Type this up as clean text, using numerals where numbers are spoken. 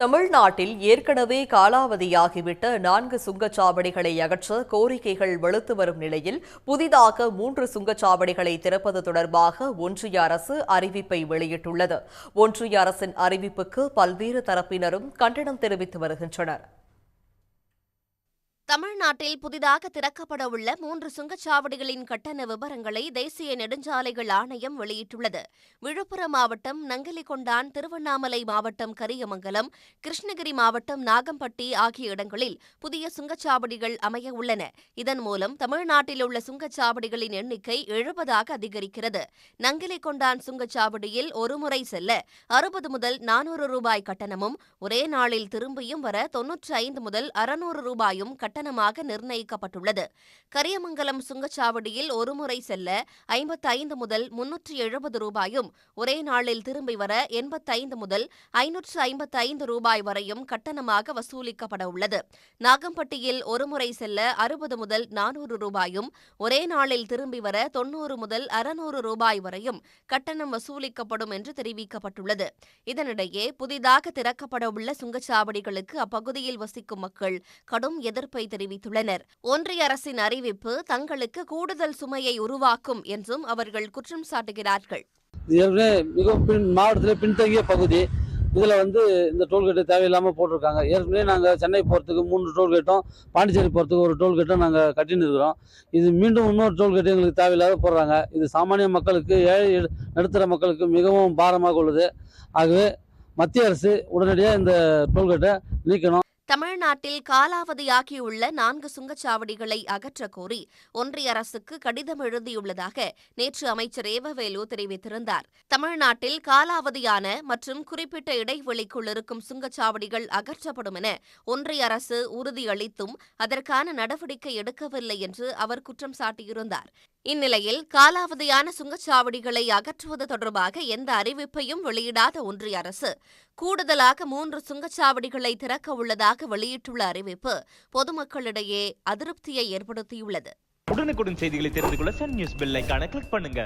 தமிழ்நாட்டில் ஏற்கனவே காலாவதியாகிவிட்ட 4 சுங்கச்சாவடிகளை அகற்ற கோரிக்கைகள் வலுத்து வரும் நிலையில் புதிதாக 3 சுங்கச்சாவடிகளை திறப்பது தொடர்பாக ஒன்றிய அரசு அறிவிப்பை வெளியிட்டுள்ளது. ஒன்றிய அரசின் அறிவிப்புக்கு பல்வேறு தரப்பினரும் கண்டனம் தெரிவித்து வருகின்றனர். தமிழ்நாட்டில் புதிதாக திறக்கப்பட உள்ள 3 சுங்கச்சாவடிகளின் கட்டண விவரங்களை தேசிய நெடுஞ்சாலைகள் ஆணையம் வெளியிட்டுள்ளது. விழுப்புரம் மாவட்டம் நங்கிலிகொண்டான், திருவண்ணாமலை மாவட்டம் கரியமங்கலம், கிருஷ்ணகிரி மாவட்டம் நாகம்பட்டி ஆகிய இடங்களில் புதிய சுங்கச்சாவடிகள் அமைய உள்ளன. இதன் மூலம் தமிழ்நாட்டில் உள்ள சுங்கச்சாவடிகளின் எண்ணிக்கை 70ஆக அதிகரிக்கிறது. நங்கிலிகொண்டான் சுங்கச்சாவடியில் ஒருமுறை செல்ல 60 முதல் 400 ரூபாய் கட்டணமும், ஒரே நாளில் திரும்பியும் வர 95 முதல் 600 ரூபாயும் கட்டணமாக நிர்ணயிக்கப்பட்டுள்ளது. கரியமங்கலம் சுங்கச்சாவடியில் ஒருமுறை செல்ல 55 முதல் 370 ரூபாயும், ஒரே நாளில் திரும்பி வர 85 முதல் 555 ரூபாய் வரையும் கட்டணமாக வசூலிக்கப்பட உள்ளது. நாகம்பட்டியில் ஒருமுறை செல்ல 60 முதல் 400 ரூபாயும், ஒரே நாளில் திரும்பி வர 90 முதல் 600 ரூபாய் வரையும் கட்டணம் வசூலிக்கப்படும் என்று தெரிவிக்கப்பட்டுள்ளது. இதனிடையே புதிதாக திறக்கப்பட உள்ள சுங்கச்சாவடிகளுக்கு அப்பகுதியில் வசிக்கும் மக்கள் கடும் எதிர்ப்பை தெரிவித்துள்ளனர். ஒன்றிய அரசின் அறிவிப்பு தங்களுக்கு கூடுதல் சுமையை உருவாக்கும் என்றும் அவர்கள் குற்றம் சாட்டுகிறார்கள். மாவட்டத்திலே பின்தங்கிய பகுதி, இதுல இந்த டோல்கேட்டு தேவையில்லாம போட்டிருக்காங்க. ஏற்கனவே நாங்க சென்னை போறதுக்கு 3 டோல்கேட்டும், பாண்டிச்சேரி போறதுக்கு ஒரு டோல்கேட்டும் நாங்க கட்டின்னு இருக்கிறோம். இது மீண்டும் இன்னொரு டோல்கேட்டு எங்களுக்கு தேவையில்லாத போடுறாங்க. இது சாமானிய மக்களுக்கு, ஏழை நடுத்தர மக்களுக்கு மிகவும் பாரமாக உள்ளது. ஆகவே மத்திய அரசு உடனடியாக இந்த டோல்கேட்டை நீக்கணும். தமிழ்நாட்டில் காலாவதியாகியுள்ள 4 சுங்கச்சாவடிகளை அகற்ற கோரி ஒன்றிய அரசுக்கு கடிதம் எழுதியுள்ளதாக நேற்று அமைச்சர் ஏவவேலு தெரிவித்திருந்தார். தமிழ்நாட்டில் காலாவதியான மற்றும் குறிப்பிட்ட இடைவெளிக்குள் இருக்கும் சுங்கச்சாவடிகள் அகற்றப்படும் என ஒன்றிய அரசு உறுதியளித்தும் அதற்கான நடவடிக்கை எடுக்கவில்லை என்று அவர் குற்றம் சாட்டியிருந்தார். இந்நிலையில் காலாவதியான சுங்கச்சாவடிகளை அகற்றுவது தொடர்பாக எந்த அறிவிப்பையும் வெளியிடாத ஒன்றிய அரசு கூடுதலாக 3 சுங்கச்சாவடிகளை திறக்க உள்ளதாக வெளியிட்டுள்ள அறிவிப்பு பொதுமக்களிடையே அதிருப்தியை ஏற்படுத்தியுள்ளது. உடனுக்குடன் செய்திகளை தெரிந்து கொள்ள சன் நியூஸ் பெல் ஐகானை கிளிக் பண்ணுங்க.